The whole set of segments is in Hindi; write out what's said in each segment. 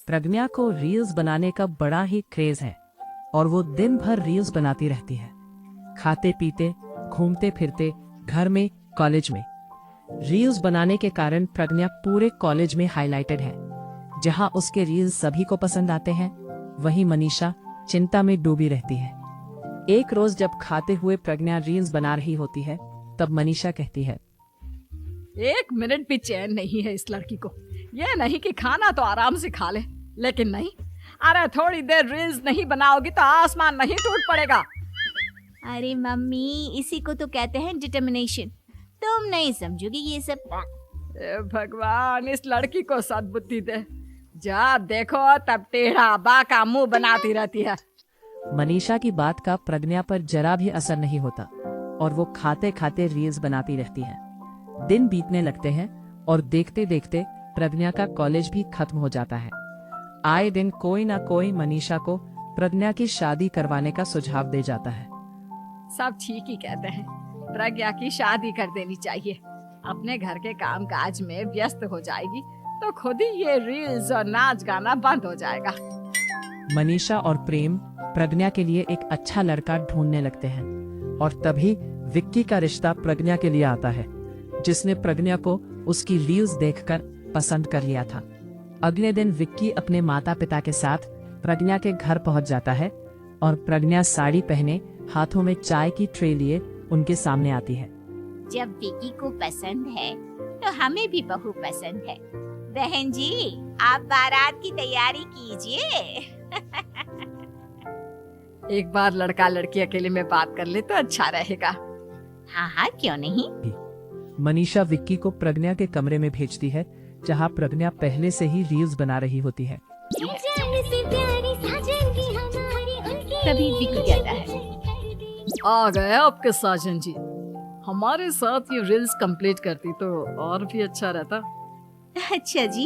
प्रज्ञा को रील्स बनाने का बड़ा ही क्रेज है और वो दिन भर रील्स बनाती रहती है, खाते पीते, घूमते फिरते, घर में, कॉलेज में। रील्स बनाने के कारण प्रज्ञा पूरे कॉलेज में हाईलाइटेड है। जहां उसके रील्स सभी को पसंद आते हैं, वहीं मनीषा चिंता में डूबी रहती है। एक रोज जब खाते हुए प्रज्ञा रील्स बना रही होती है, तब मनीषा कहती है, 1 मिनट भी चैन नहीं है इस लड़की को। ये नहीं कि खाना तो आराम से खा ले, लेकिन नहीं, अरे थोड़ी देर रील्स नहीं बनाओगी तो आसमान नहीं टूट पड़ेगा। अरे मम्मी, इसी को तो कहते हैं डिटर्मिनेशन। तुम नहीं समझोगी ये सब। ए भगवान, इस लड़की को सद्बुद्धि दे। जब देखो तब टेढ़ा बाका मुंह बनाती रहती है। मनीषा की बात का प्रज्ञा पर जरा भी असर नहीं होता और वो खाते खाते रील्स बनाती रहती है। दिन बीतने लगते हैं और देखते देखते प्रज्ञा का कॉलेज भी खत्म हो जाता है। आए दिन कोई ना कोई मनीषा को प्रज्ञा की शादी करवाने का सुझाव दे जाता है। सब ठीक ही कहते हैं, प्रज्ञा की शादी कर देनी चाहिए। अपने घर के काम काज में व्यस्त हो जाएगी तो खुद ही ये रील्स और नाच गाना बंद हो जाएगा। मनीषा और प्रेम प्रज्ञा के लिए एक अच्छा लड़का ढूंढने लगते हैं और तभी विक्की का रिश्ता प्रज्ञा के लिए आता है, जिसने प्रज्ञा को उसकी रील्स देखकर पसंद कर लिया था। अगले दिन विक्की अपने माता पिता के साथ प्रज्ञा के घर पहुंच जाता है और प्रज्ञा साड़ी पहने हाथों में चाय की ट्रे लिए उनके सामने आती है। जब विकी को पसंद है तो हमें भी बहू पसंद है। बहन जी, आप बारात की तैयारी कीजिए। एक बार लड़का लड़की अकेले में बात कर ले तो अच्छा रहेगा। हाँ हाँ, क्यों नहीं। मनीषा विक्की को प्रज्ञा के कमरे में भेजती है, जहां प्रज्ञा पहले से ही रील्स बना रही होती है। तभी विक्की कहता है, आ गए आपके साजन जी। हमारे साथ ये रील्स कंप्लीट करती तो और भी अच्छा रहता। अच्छा जी,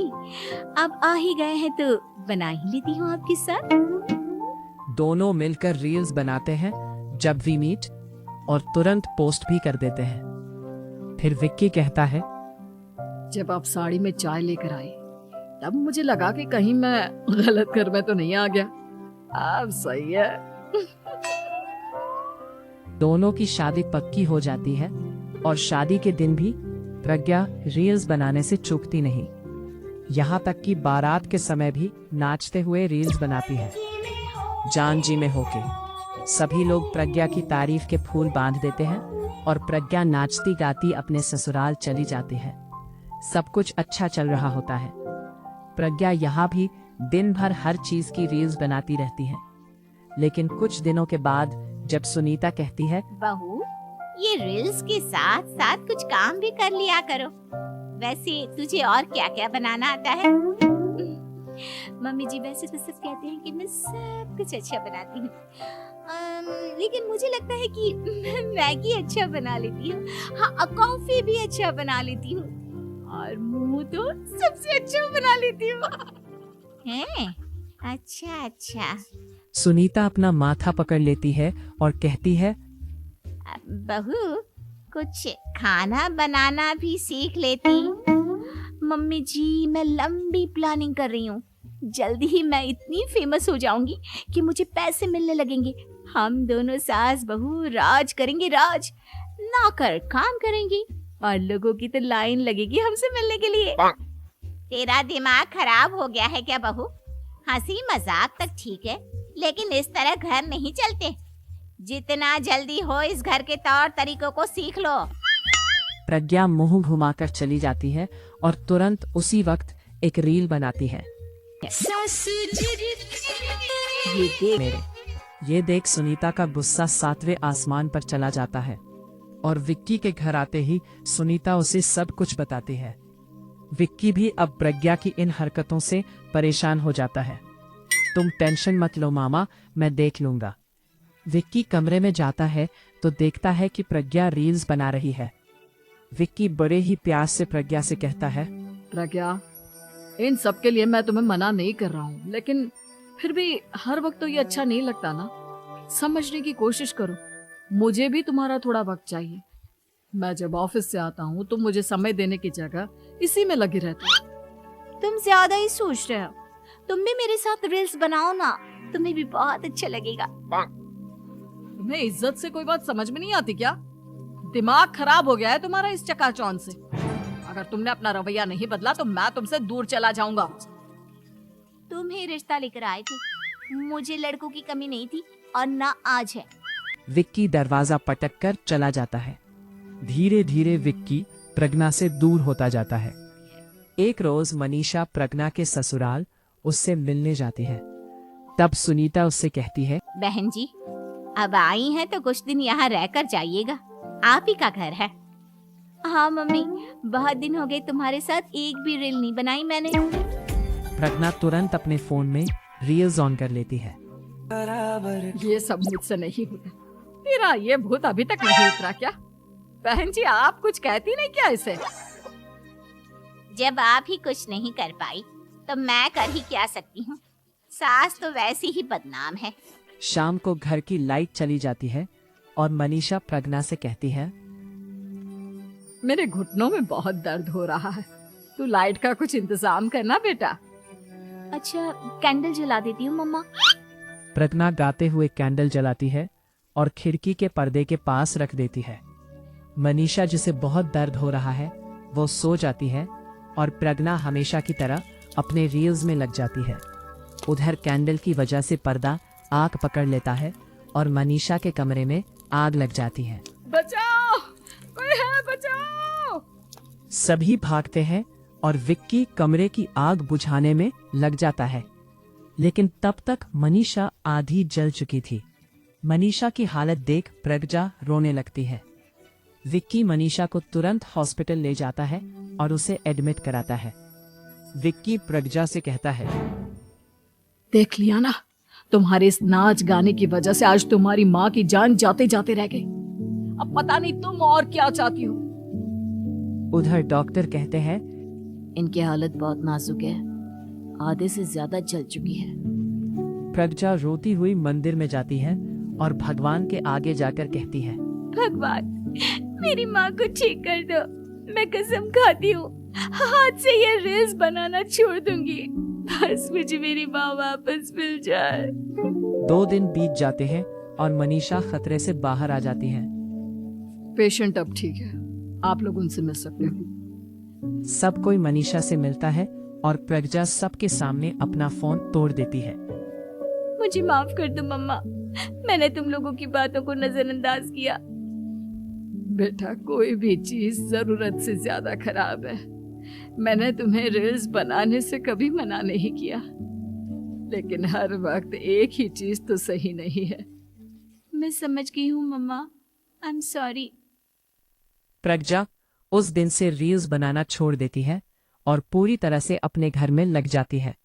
अब आ ही गए हैं तो बना ही लेती हूँ आपके साथ। दोनों मिलकर रील्स बनाते हैं जब वी मीट और तुरंत पोस्ट भी कर देते हैं। फिर विक्की कहता है, जब आप साड़ी में चाय लेकर आई तब मुझे लगा कि कहीं मैं गलत घर में तो नहीं आ गया। अब सही है। दोनों की शादी पक्की हो जाती है और शादी के दिन भी प्रज्ञा रील्स बनाने से चूकती नहीं। यहाँ तक कि बारात के समय भी नाचते हुए रील्स बनाती है, जान जी में होके। सभी लोग प्रज्ञा की तारीफ के फूल बांध देते हैं और प्रज्ञा नाचती गाती अपने ससुराल चली जाती है। सब कुछ अच्छा चल रहा होता है। प्रज्ञा यहाँ भी दिन भर हर चीज की रील्स बनाती रहती है। लेकिन कुछ दिनों के बाद जब सुनीता कहती है, बहू, ये रील्स के साथ साथ कुछ काम भी कर लिया करो। वैसे तुझे और क्या क्या बनाना आता है? मम्मी जी, वैसे तो सब कहते हैं कि मैं सब कुछ अच्छा बनाती हूँ, लेकिन मुझे लगता है कि मैं मैगी अच्छा बना लेती हूँ। हाँ, कॉफी भी अच्छा बना लेती हूँ और मुंह तो सबसे अच्छा बना लेती हूँ। हैं? अच्छा अच्छा। सुनीता अपना माथा पकड़ लेती है और कहती है, बहू, कुछ खाना बनाना भी सीख लेती। मम्मी जी, मैं लंबी प्लानिंग कर रही हूँ। जल्दी ही मैं इतनी फेमस हो जाऊंगी कि मुझे पैसे मिलने लगेंगे। हम दोनों सास बहू राज करेंगे, राज। नौकर काम करेंगे और लोगों की तो लाइन लगेगी हमसे मिलने के लिए। तेरा दिमाग खराब हो गया है क्या बहू? हंसी मजाक तक ठीक है, लेकिन इस तरह घर नहीं चलते। जितना जल्दी हो इस घर के तौर तरीकों को सीख लो। प्रज्ञा मुंह घुमाकर चली जाती है और तुरंत उसी वक्त एक रील बनाती है। ये देख सुनीता का गुस्सा 7वें आसमान पर चला जाता है और विक्की के घर आते ही सुनीता उसे सब कुछ बताती है। विक्की भी अब प्रज्ञा की इन हरकतों से परेशान हो जाता है। तुम टेंशन मत लो मामा, मैं देख लूंगा। विक्की कमरे में जाता है तो देखता है कि प्रज्ञा रील्स बना रही है। विक्की बड़े ही प्यार से प्रज्ञा से कहता है, प्रज्ञा, इन सब के लिए मैं तुम्हें मना नहीं कर रहा हूँ, लेकिन फिर भी हर वक्त तो ये अच्छा नहीं लगता ना। समझने की कोशिश करो। मुझे भी तुम्हारा थोड़ा वक्त चाहिए। मैं जब ऑफिस से आता हूँ तो मुझे समय देने की जगह इसी में लगी रहती हूँ। तुम ज्यादा ही सोच रहे हो। तुम भी मेरे साथ रील्स बनाओ ना, तुम्हें भी बहुत अच्छा लगेगा। तुम्हें इज्जत से कोई बात समझ में नहीं आती क्या? दिमाग खराब हो गया है तुम्हारा इस चकाचौंध से। अगर तुमने अपना रवैया नहीं बदला तो मैं तुमसे दूर चला जाऊंगा। तुम ही रिश्ता लेकर आए थे, मुझे लड़कों की कमी नहीं थी और ना आज है। विक्की दरवाजा पटक कर चला जाता है। धीरे धीरे विक्की प्रज्ञा से दूर होता जाता है। एक रोज मनीषा प्रज्ञा के ससुराल उससे मिलने जाती है। तब सुनीता उससे कहती है, बहन जी, अब आई हैं तो कुछ दिन यहाँ रहकर जाइएगा, आप ही का घर है। हाँ मम्मी, बहुत दिन हो गए तुम्हारे साथ एक भी रील नहीं बनाई मैंने। प्रज्ञा तुरंत अपने फोन में रील्स ऑन कर लेती है। ये सब मुझसे नहीं होता। तेरा ये भूत अभी तक नहीं उतरा क्या? बहन जी, आप कुछ कहती नहीं क्या इसे? जब आप ही कुछ नहीं कर पाई तो मैं कर ही क्या सकती हूँ। सास तो वैसे ही बदनाम है। शाम को घर की लाइट चली जाती है और मनीषा प्रज्ञा से कहती है, मेरे घुटनों में बहुत दर्द हो रहा है, तू लाइट का कुछ इंतजाम करना बेटा। अच्छा, कैंडल जला देती हूँ मम्मा। प्रज्ञा गाते हुए कैंडल जलाती है और खिड़की के पर्दे के पास रख देती है। मनीषा, जिसे बहुत दर्द हो रहा है, वो सो जाती है और प्रज्ञा हमेशा की तरह अपने रील्स में लग जाती है। उधर कैंडल की वजह से पर्दा आग पकड़ लेता है और मनीषा के कमरे में आग लग जाती है। बचाओ, कोई है, बचाओ। सभी भागते हैं और विक्की कमरे की आग बुझाने में लग जाता है, लेकिन तब तक मनीषा आधी जल चुकी थी। मनीषा की हालत देख प्रज्ञा रोने लगती है। विक्की मनीषा को तुरंत हॉस्पिटल ले जाता है और उसे एडमिट कराता है। विक्की प्रज्ञा से कहता है, देख लिया ना, तुम्हारे इस नाच गाने की वजह से आज तुम्हारी माँ की जान जाते जाते रह गई। अब पता नहीं तुम और क्या चाहती हो। उधर डॉक्टर कहते हैं, इनकी हालत बहुत नाजुक है, आधे से ज्यादा जल चुकी है। प्रज्ञा रोती हुई मंदिर में जाती है और भगवान के आगे जाकर कहती है, भगवान, मेरी माँ को ठीक कर दो। मैं कसम खाती हूँ हाथ से ये रील्स बनाना छोड़ दूंगी, बस मुझे मेरी माँ वापस मिल जाए। 2 दिन बीत जाते हैं और मनीषा खतरे से बाहर आ जाती है। पेशेंट अब ठीक है, आप लोग उनसे मिल सकते हो। सब कोई मनीषा से मिलता है और प्रज्ञा सबके सामने अपना फोन तोड़ देती है। मुझे माफ कर दो मम्मा, मैंने तुम लोगों की बातों को नजरअंदाज किया। बेटा, कोई भी चीज जरूरत से ज्यादा खराब है। मैंने तुम्हें रील्स बनाने से कभी मना नहीं किया, लेकिन हर वक्त एक ही चीज तो सही नहीं है। मैं समझ गई हूँ मम्मा, आई एम सॉरी। प्रज्ञा उस दिन से रील्स बनाना छोड़ देती है और पूरी तरह से अपने घर में लग जाती है।